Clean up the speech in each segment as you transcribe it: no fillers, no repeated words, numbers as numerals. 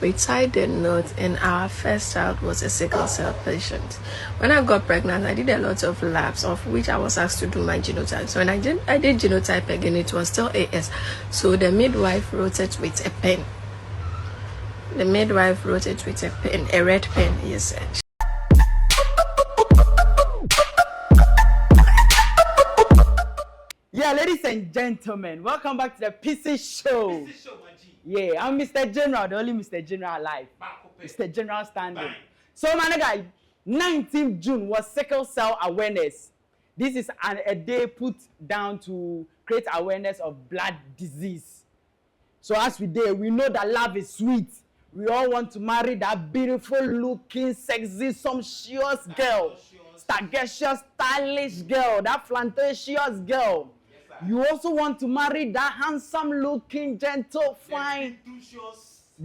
We tied the knot, and our first child was a sickle cell patient. When I got pregnant, I did a lot of labs, of which I was asked to do my genotype. So when I did genotype again, it was still AS. So the midwife wrote it with a pen. The midwife wrote it with a pen, a red pen, yes. Yeah, ladies and gentlemen, welcome back to the PC Show. PC Show, my G. Yeah, I'm Mr. General, the only Mr. General alive. Mr. General standing. Bang. So, my nigga, 19th June was Sickle Cell Awareness. This is a day put down to create awareness of blood disease. So, as we did, we know that love is sweet. We all want to marry that beautiful looking, sexy, sumptuous girl. Stagacious, stylish girl. That flirtatious girl. You also want to marry that handsome-looking, gentle, fine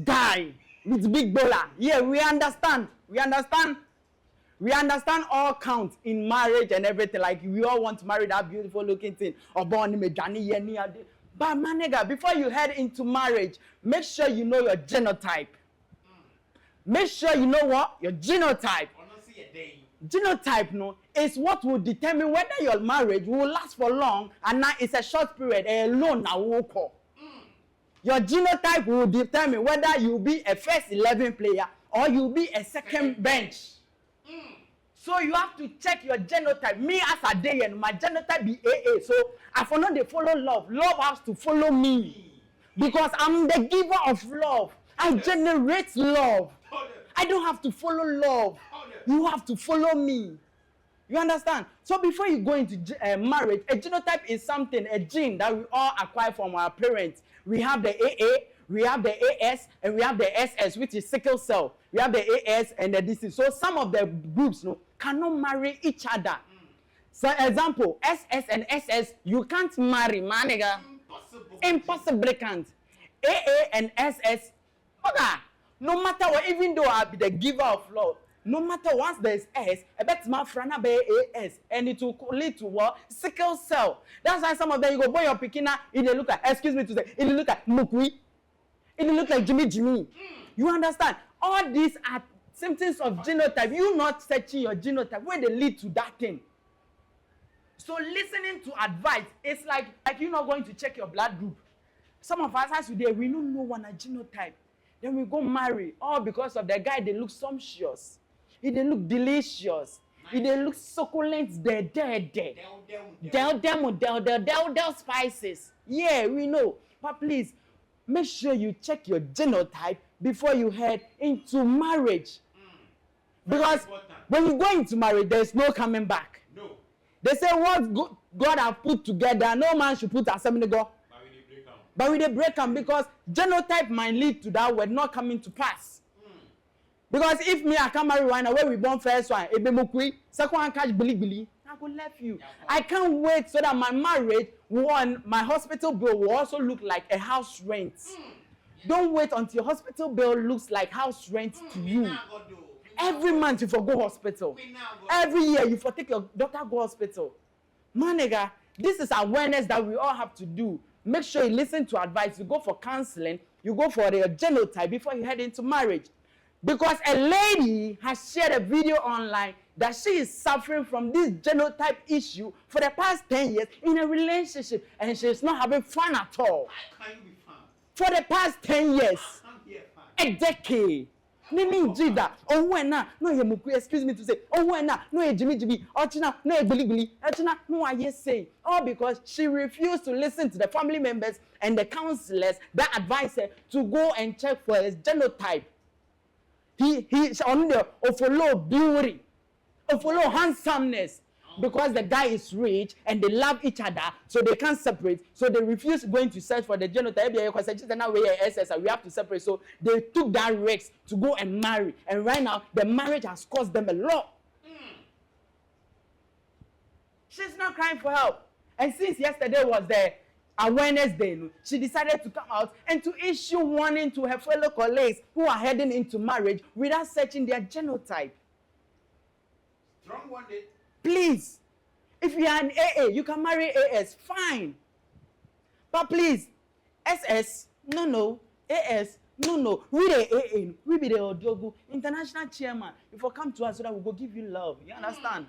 guy with big bowler. Yeah, we understand. We understand all counts in marriage and everything. Like, we all want to marry that beautiful-looking thing. But, my nigga, before you head into marriage, make sure you know your genotype. Make sure you know what? Your genotype. Genotype, no, is what will determine whether your marriage will last for long and now it's a short period alone now will call. Your genotype will determine whether you'll be a first 11 player or you'll be a second bench. So you have to check your genotype. Me as a day and my genotype be AA. So I for not they follow love. Love has to follow me. Because I'm the giver of love. I generate love. I don't have to follow love. You have to follow me. You understand? So before you go into marriage, a genotype is something, a gene that we all acquire from our parents. We have the AA, we have the AS, and we have the SS, which is sickle cell. We have the AS and the DC. So some of the groups cannot marry each other. So example, SS and SS, you can't marry, man, nigga. Impossible can't. AA and SS, okay. No matter what, even though I'll be the giver of love, no matter once there is S, I bet my friend be AS, and it will lead to what? Sickle cell. That's why some of them you go boy your pikina, it look like, excuse me to say, it look like Mukwi, it look like Jimmy. You understand? All these are symptoms of genotype. You not searching your genotype where they lead to that thing. So listening to advice, it's like you're not going to check your blood group. Some of us as today, we don't know one a genotype. Then we go marry, all because of the guy. They look sumptuous, they look delicious, they look succulent. Del spices. Yeah, we know. But please, make sure you check your genotype before you head into marriage. Because when you go into marriage, there's no coming back. No. They say what God have put together, no man should put assembly go. But we break them because genotype might lead to that word not coming to pass. Because if me I can't marry one where we born first one, it be mukwi, second one catch billy, I could left you. I can't wait so that my marriage my hospital bill will also look like a house rent. Don't wait until your hospital bill looks like house rent to you. Every month you forgo hospital. Every year you for take your daughter go hospital. Man, nigga, this is awareness that we all have to do. Make sure you listen to advice. You go for counseling. You go for your genotype before you head into marriage. Because a lady has shared a video online that she is suffering from this genotype issue for the past 10 years in a relationship. And she's not having fun at all. How can you be fun? For the past 10 years. Fun. A decade. Name Jida. Oh, when no, you muku, excuse me to say. Oh, when no, you Jimmy. Ochina, no, Billy. Ochina, no, I say. All because she refused to listen to the family members and the counselors that advise her to go and check for his genotype. He's on the follow beauty, follow handsomeness. Because the guy is rich and they love each other, so they can't separate. So they refuse going to search for the genotype because we have to separate. So they took that risk to go and marry. And right now, the marriage has cost them a lot. She's not crying for help. And since yesterday was the awareness day, she decided to come out and to issue warning to her fellow colleagues who are heading into marriage without searching their genotype. Strong one day. Please, if you are an AA, you can marry AS, fine. But please, SS, no, AS, No. We the AA. We be the Odiogu international chairman. If you come to us, so that we go give you love. You understand?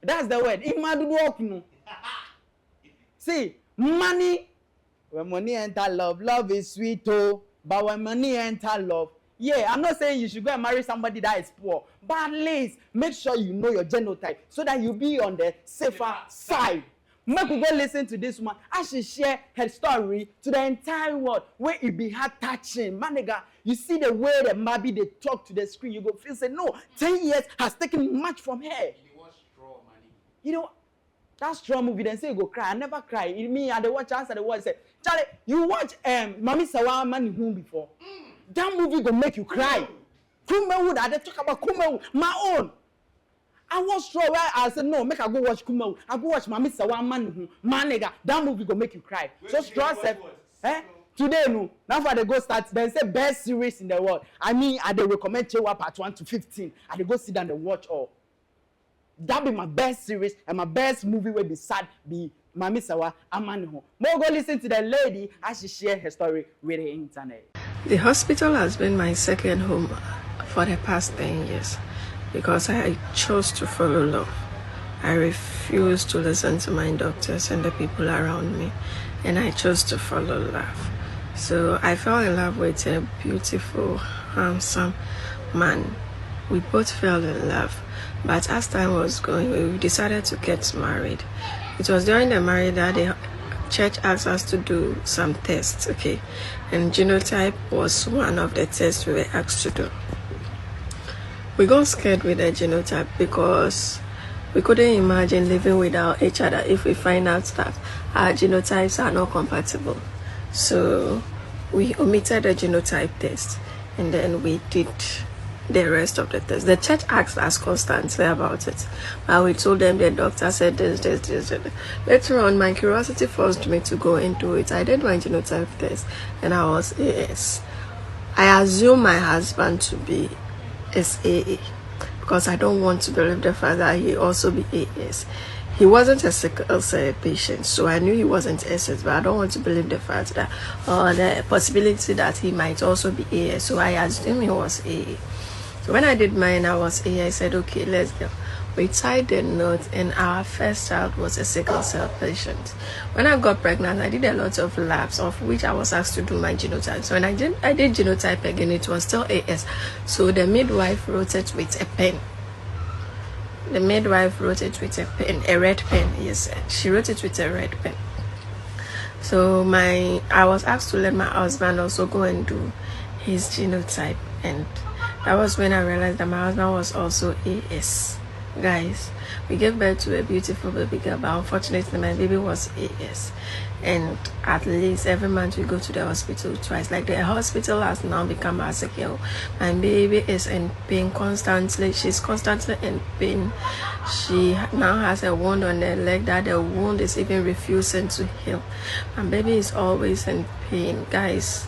That's the word. Imadudu. See, money. When money enter love, love is sweet, oh. But when money enter love, yeah, I'm not saying you should go and marry somebody that is poor, but at least make sure you know your genotype so that you be on the safer side. Make we go listen to this woman as she share her story to the entire world where it be heart touching. Man, nigga, you see the way that maybe they talk to the screen, you go feel say no, 10 years has taken much from her. You know, that strong movie, then say you go cry. I never cry. It me, I watch answer the word say, Charlie, you watch Mami Sawa Man Home before. That movie gonna make you cry. Kumewood, I talk about Kumewood, my own. I was sure where I said no, make I go watch Kumewood. I go watch Mami Sawa Man nigga. That movie gonna make you cry. So strong said, today no. Now for the go start, then say best series in the world. I mean, I they recommend Chewa part 1 to 15. I they go sit down and watch all. That be my best series and my best movie will be sad be Mami Sawa Amaniho. More go listen to the lady as she share her story with the internet. The hospital has been my second home for the past 10 years because I chose to follow love. I refused to listen to my doctors and the people around me, and I chose to follow love. So I fell in love with a beautiful, handsome man. We both fell in love. But as time was going, we decided to get married. It was during the marriage that the church asked us to do some tests, okay? And genotype was one of the tests we were asked to do. We got scared with the genotype because we couldn't imagine living without each other if we find out that our genotypes are not compatible. So we omitted the genotype test and then we did the rest of the test. The church asked us constantly about it, but we told them the doctor said this. Later on, my curiosity forced me to go into it. I did my genotype test and I was AS. I assume my husband to be SAA because I don't want to believe the fact that he also be AS. He wasn't a sickle cell patient, so I knew he wasn't SS, but I don't want to believe the fact that the possibility that he might also be AS, so I assumed he was AA. So when I did mine, I was A. I said, okay, let's go. We tied the knot, and our first child was a sickle cell patient. When I got pregnant, I did a lot of labs, of which I was asked to do my genotype. So when I did genotype again, it was still AS. So the midwife wrote it with a pen. The midwife wrote it with a pen, a red pen. Yes, she wrote it with a red pen. So I was asked to let my husband also go and do his genotype, and that was when I realized that my husband was also AS. Guys, we gave birth to a beautiful baby girl, but unfortunately my baby was AS. And at least every month we go to the hospital twice. Like the hospital has now become our second home. My baby is in pain constantly. She's constantly in pain. She now has a wound on her leg that the wound is even refusing to heal. My baby is always in pain. Guys,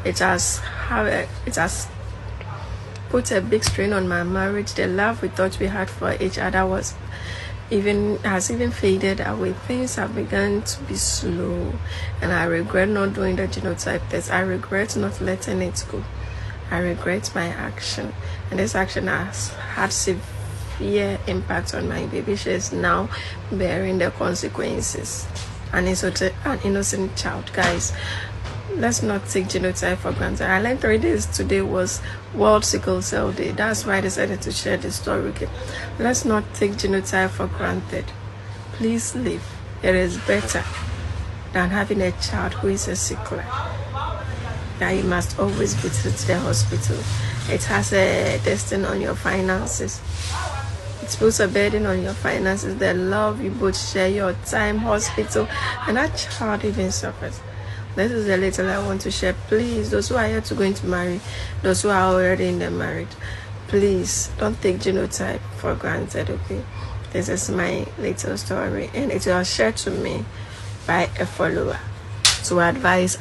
it has put a big strain on my marriage. The love we thought we had for each other has even faded away. Things have begun to be slow, and I regret not doing the genotype test. I regret not letting it go. I regret my action, and this action has had severe impact on my baby. She is now bearing the consequences. An innocent child. Guys, let's not take genotype for granted. I learned 3 days today was World Sickle Cell Day. That's why I decided to share this story again. Let's not take genotype for granted. Please live. It is better than having a child who is a sickler, that you must always visit the hospital. It has a destiny on your finances. It puts a burden on your finances. The love you both share, your time, hospital, and that child even suffers. This is the little I want to share. Please, those who are yet to going to marry, those who are already in the marriage, please don't take genotype for granted, okay? This is my little story, and it was shared to me by a follower to advise